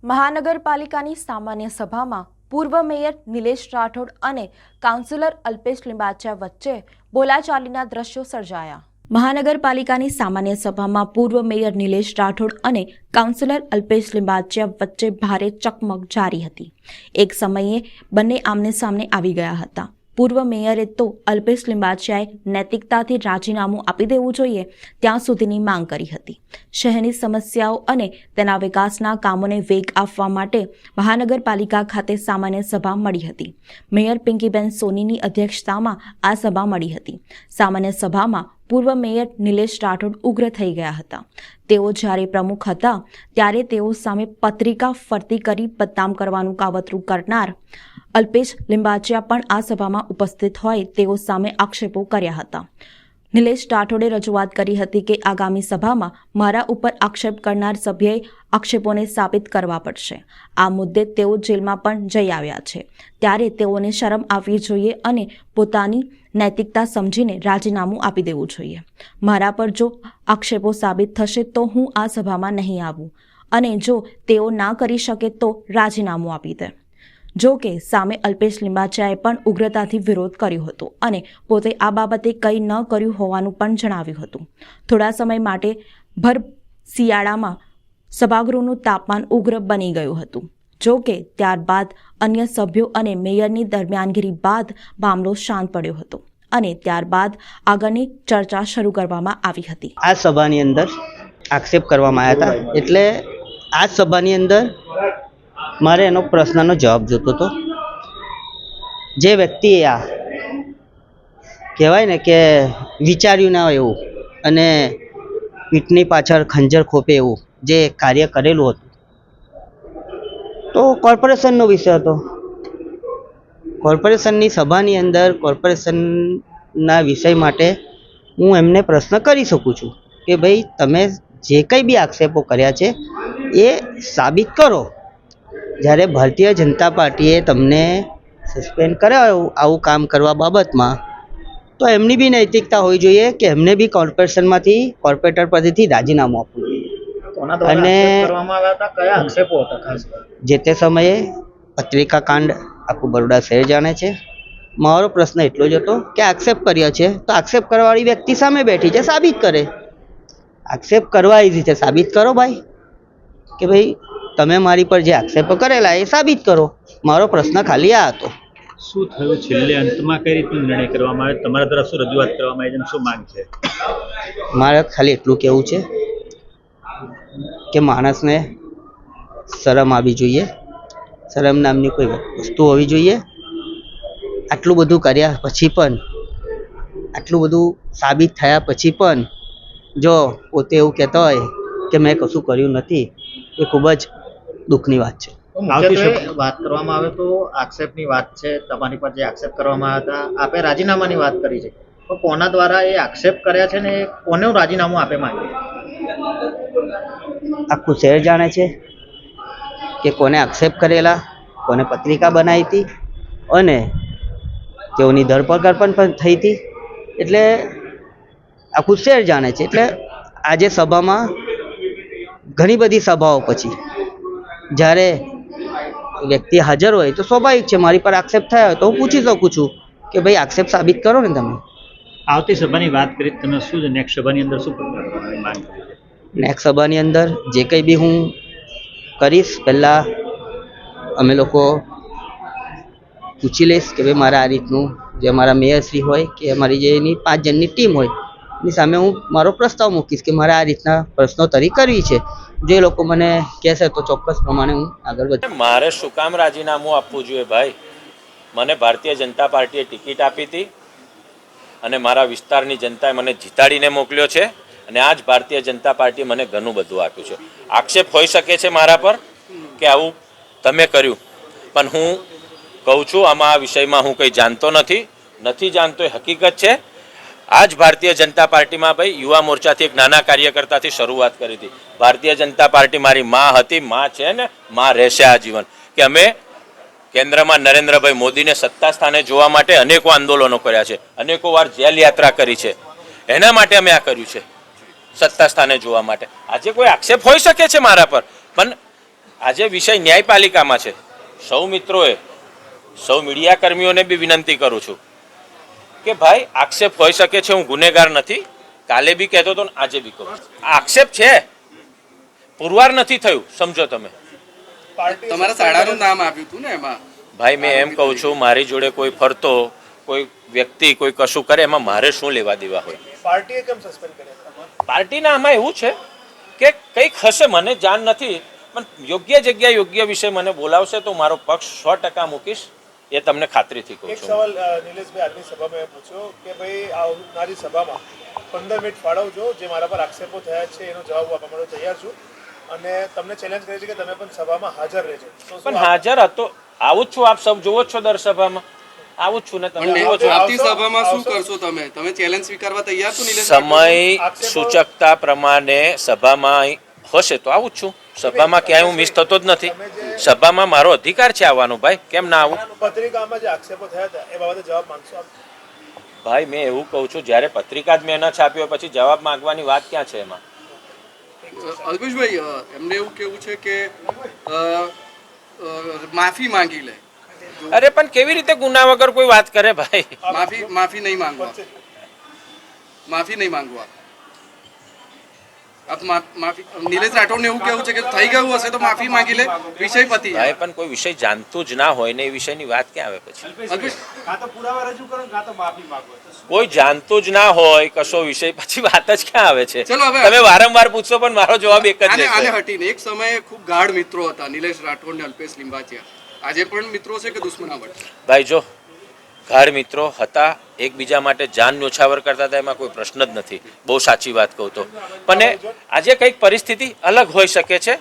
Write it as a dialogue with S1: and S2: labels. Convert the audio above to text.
S1: મહાનગરપાલિકાની સામાન્ય સભામાં પૂર્વ મેયર નિલેશ રાઠોડ અને કાઉન્સિલર અલ્પેશ લિંબાચિયા વચ્ચે બોલાચાલીના દ્રશ્યો સર્જાયા। મહાનગરપાલિકાની સામાન્ય સભામાં પૂર્વ મેયર નિલેશ રાઠોડ અને કાઉન્સિલર અલ્પેશ લિંબાચિયા વચ્ચે ભારે ચકમક જારી હતી। એક સમયે બંને આમને સામને આવી ગયા હતા। પૂર્વ મેયરે તો અલ્પેશ લિંબાચિયાએ નૈતિકતાથી રાજીનામું આપી દેવું જોઈએ ત્યાં સુધીની માંગ કરી હતી। શહેરની સમસ્યાઓ અને તેના વિકાસના કામોને વેગ આપવા માટે મહાનગરપાલિકા ખાતે સામાન્ય સભા મળી હતી। મેયર પિંકીબેન સોનીની અધ્યક્ષતામાં આ સભા મળી હતી। સામાન્ય સભામાં પૂર્વ મેયર નિલેશ રાઠોડ ઉગ્ર થઈ ગયા હતા। તેઓ જ્યારે પ્રમુખ હતા ત્યારે તેઓ સામે પત્રિકા ફરતી કરી બદનામ કરવાનું કાવતરું કરનાર અલ્પેશ લિંબાચિયા પણ આ સભામાં ઉપસ્થિત હોય તેઓ સામે આક્ષેપો કર્યા હતા। નિલેશ રાઠોડે રજૂઆત કરી હતી કે આગામી સભામાં મારા ઉપર આક્ષેપ કરનાર સભ્યએ આક્ષેપોને સાબિત કરવા પડશે। આ મુદ્દે તેઓ જેલમાં પણ જઈ આવ્યા છે ત્યારે તેઓને શરમ આવવી જોઈએ અને પોતાની નૈતિકતા સમજીને રાજીનામું આપી દેવું જોઈએ। મારા પર જો આક્ષેપો સાબિત થશે તો હું આ સભામાં નહીં આવું અને જો તેઓ ના કરી શકે તો રાજીનામું આપી દે। જો કે સામે અલ્પેશ લિંબાચિયાએ પણ ઉગ્રતાથી વિરોધ કર્યો હતો અને પોતે આ બાબતે કંઈ ન કર્યું હોવાનું પણ જણાવ્યું હતું। થોડા સમય માટે ભર શિયાળામાં સભાગૃહનું તાપમાન ઉગ્ર બની ગયું હતું। જો કે ત્યારબાદ અન્ય સભ્યો અને મેયરની દરમિયાનગીરી બાદ મામલો શાંત પડ્યો હતો અને ત્યારબાદ આગળની ચર્ચા શરૂ કરવામાં આવી હતી।
S2: આ સભાની અંદર આક્ષેપ કરવામાં આવ્યા હતા એટલે આ સભાની અંદર મારે એનો પ્રશ્નનો જવાબ જોતો હતો। જે વ્યક્તિએ આ કહેવાય ને કે વિચાર્યું ના હોય એવું અને પીઠની પાછળ ખંજર ખોપે એવું જે કાર્ય કરેલું હતું તો કોર્પોરેશનનો વિષય હતો। કોર્પોરેશનની સભાની અંદર કોર્પોરેશનના વિષય માટે હું એમને પ્રશ્ન કરી શકું છું કે ભાઈ તમે જે કંઈ બી આક્ષેપો કર્યા છે એ સાબિત કરો। જ્યારે ભારતીય જનતા પાર્ટીએ તમને સસ્પેન્ડ કર્યા આવું કામ કરવા બાબતમાં તો એમની બી નૈતિકતા હોવી જોઈએ કે એમને બી કોર્પોરેશનમાંથી કોર્પોરેટર પદેથી રાજીનામું આપવું જોઈએ। અને જે તે સમયે પત્રિકા કાંડ આખું બરોડા શહેર જાણે છે। મારો પ્રશ્ન એટલો જ હતો કે આક્ષેપ કર્યો છે તો આક્ષેપ કરવાવાળી વ્યક્તિ સામે બેઠી છે, સાબિત કરે। આક્ષેપ કરવા એ રીતે સાબિત કરો ભાઈ કે ભાઈ તમે મારી પર જે આક્ષેપો કરેલા એ સાબિત કરો। મારો પ્રશ્ન ખાલી આ હતો।
S3: શું થયું છેલ્લે અંતમાં કઈ રીતનો નિર્ણય કરવામાં આવ્યો? તમારા દ્વારા શું રજૂઆત કરવામાં આવી છે? શું માંગ છે?
S2: મારે ખાલી એટલું કહેવું છે કે માણસને શરમ આવવી જોઈએ। શરમ નામની કોઈ વસ્તુ હોવી જોઈએ। આટલું બધું કર્યા પછી પણ આટલું બધું સાબિત થયા પછી પણ જો પોતે એવું કહેતો હોય કે મેં કશું કર્યું નથી એ ખૂબ જ દુઃખની વાત છે।
S4: વાત કરવામાં આવે તો આક્ષેપની વાત છે, તમારી પર જે આક્ષેપ કરવામાં આવ્યા હતા આપે રાજીનામાની વાત કરી છે તો કોના દ્વારા એ આક્ષેપ કર્યા છે ને કોનું રાજીનામું આપે માંગ્યું?
S2: આખું શહેર જાણે છે કે કોને આક્ષેપ કરેલા, કોને પત્રિકા બનાવી હતી અને તેઓની ધરપકડ પણ થઈ હતી એટલે આખું શહેર જાણે છે। એટલે આજે સભામાં ઘણી બધી સભાઓ પછી જ્યારે વ્યક્તિ હાજર હોય તો સ્વાભાવિક છે મારી પર આક્ષેપ થયા હોય તો હું પૂછી શકું છું કે ભાઈ આક્ષેપ સાબિત કરો ને તમે।
S3: આવતી સભાની વાત કરી તમે શું છે નેક્સ્ટ સભાની અંદર શું કરવાની માંગ કરી છે?
S2: નેક્સ્ટ સભાની અંદર જે કંઈ બી હું કરીશ પહેલાં અમે લોકો પૂછી લઈશ કે ભાઈ મારા આ રીતનું જે અમારા મેયરશ્રી હોય કે અમારી જે એની 5 જણની ટીમ હોય એની સામે હું મારો પ્રસ્તાવ મૂકીશ કે મારે આ રીતના પ્રશ્નોત્તરી કરવી છે। જે લોકો મને કહેશે તો ચોક્કસ પ્રમાણે હું આગળ વધીશ।
S5: મારે શું કામ રાજીનામું આપવું જોઈએ ભાઈ? મને ભારતીય જનતા પાર્ટીએ ટિકિટ આપી હતી અને મારા વિસ્તારની જનતાએ મને જીતાડીને મોકલ્યો છે અને આ જ ભારતીય જનતા પાર્ટીએ મને ઘણું બધું આપ્યું છે। આક્ષેપ હોઈ શકે છે મારા પર કે આવું તમે કર્યું પણ હું કહું છું આમાં આ વિષયમાં હું કંઈ જાણતો નથી જાણતો એ હકીકત છે। આ જ ભારતીય જનતા પાર્ટીમાં ભાઈ યુવા મોરચાથી એક નાના કાર્યકર્તાથી શરૂઆત કરી હતી। ભારતીય જનતા પાર્ટી મારી માં હતી, માં છે ને માં રહેશે આજીવન। કે અમે કેન્દ્રમાં નરેન્દ્રભાઈ મોદીને સત્તા સ્થાને જોવા માટે અનેકો આંદોલનો કર્યા છે, અનેકો વાર જેલ યાત્રા કરી છે, એના માટે અમે આ કર્યું છે સત્તા સ્થાને જોવા માટે। આજે કોઈ આક્ષેપ હોઈ શકે છે મારા પર પણ આજે વિષય ન્યાયપાલિકામાં છે. સૌ મિત્રોએ, સૌ મીડિયા કર્મીઓને બી વિનંતી કરું છું કે ભાઈ આક્ષેપ હોઈ શકે છે, હું ગુનેગાર નથી, કાલે બી કહેતો હતો ને આજે બી કહું છું. આક્ષેપ છે, પુરવાર નથી થયું, સમજો તમે.
S6: તમારા શાળાનું નામ આપ્યું હતું ને એમાં.
S5: ભાઈ મેં એમ કહું છું, મારી જોડે કોઈ ફરતો કોઈ વ્યક્તિ કોઈ કશું કરે એમાં મારે શું લેવા દેવા હોય.
S7: પાર્ટીએ કેમ સસ્પેન્ડ કર્યા?
S5: પાર્ટીના આમાં એવું છે કે કંઈક હશે, મને જાણ નથી, પણ યોગ્ય જગ્યાએ યોગ્ય વિષય મને બોલાવશે તો મારો પક્ષ 100% મૂકીશ, એ તમને ખાતરીથી કહું
S7: એક
S5: છું.
S7: સવાલ નિલેશભાઈ આજની સભામાં એ પૂછ્યો કે ભાઈ આવનારી સભામાં 15 મિનિટ ફાળવજો, જે મારા પર આક્ષેપો થયા છે એનો જવાબ આપવા માટે તૈયાર છું, અને તમને ચેલેન્જ કરી છે કે તમે પણ સભામાં હાજર રહેજો. તો
S5: પણ હાજર હતો, આવું જ છું, આપ સૌ જોવો જ છો દર સભામાં, આવું જ છું ને તમે જુઓ છો.
S6: આવતી સભામાં શું કરશો તમે? તમે ચેલેન્જ સ્વીકારવા તૈયાર છો નિલેશ?
S5: સમય સૂચકતા પ્રમાણે સભામાં હશે તો આવું જ છું. સભામાં ક્યાંય હું મિસ થતો જ નથી. સભામાં મારો અધિકાર છે આવવાનો. ભાઈ કેમ ના આવું?
S7: પત્રિકામાં જે આક્ષેપો થયા હતા એ બાબતે જવાબ માંગશો આપ?
S5: ભાઈ મેં એવું કહું છું, જ્યારે પત્રિકા જ મેં ન છાપી હોય પછી જવાબ માંગવાની વાત ક્યાં છે એમાં?
S6: અલ્પેશભાઈ, એમને એવું કેવું છે કે માફી માંગી લે.
S5: અરે પણ કેવી રીતે ગુના વગર કોઈ વાત કરે ભાઈ?
S6: માફી નહીં માંગવા. માફી નહીં માંગવા. આપ માફી નિલેશ રાઠોડને એવું કેવું છે કે થઈ ગયું હશે તો માફી માંગી લે, વિષય પતી જાય.
S5: ભાઈ પણ કોઈ વિષય જાણતું જ ના હોય ને એ વિષયની વાત ક્યાં આવે પછી?
S6: અલ્પેશ,
S5: કોઈ જાણતું જ ના હોય કશો વિષય, પછી વાત જ ક્યાં આવે છે?
S6: ચલો હવે
S5: તમે વારંવાર પૂછશો પણ મારો જવાબ એક જ
S6: આને
S5: રહેશે.
S6: હટીને એક સમયે ખૂબ ગાઢ મિત્રો હતા નિલેશ રાઠોડ ને અલ્પેશ લિંબાચિયા. આજે પણ મિત્રો છે કે દુશ્મનાવટ?
S5: ભાઈ જો ગાઢ મિત્રો હતા, એકબીજા માટે જાન ન્યોછાવર કરતા હતા, એમાં કોઈ પ્રશ્ન જ નથી. બહુ સાચી વાત કહું તો. પણ આજે કંઈક પરિસ્થિતિ અલગ હોઈ શકે છે,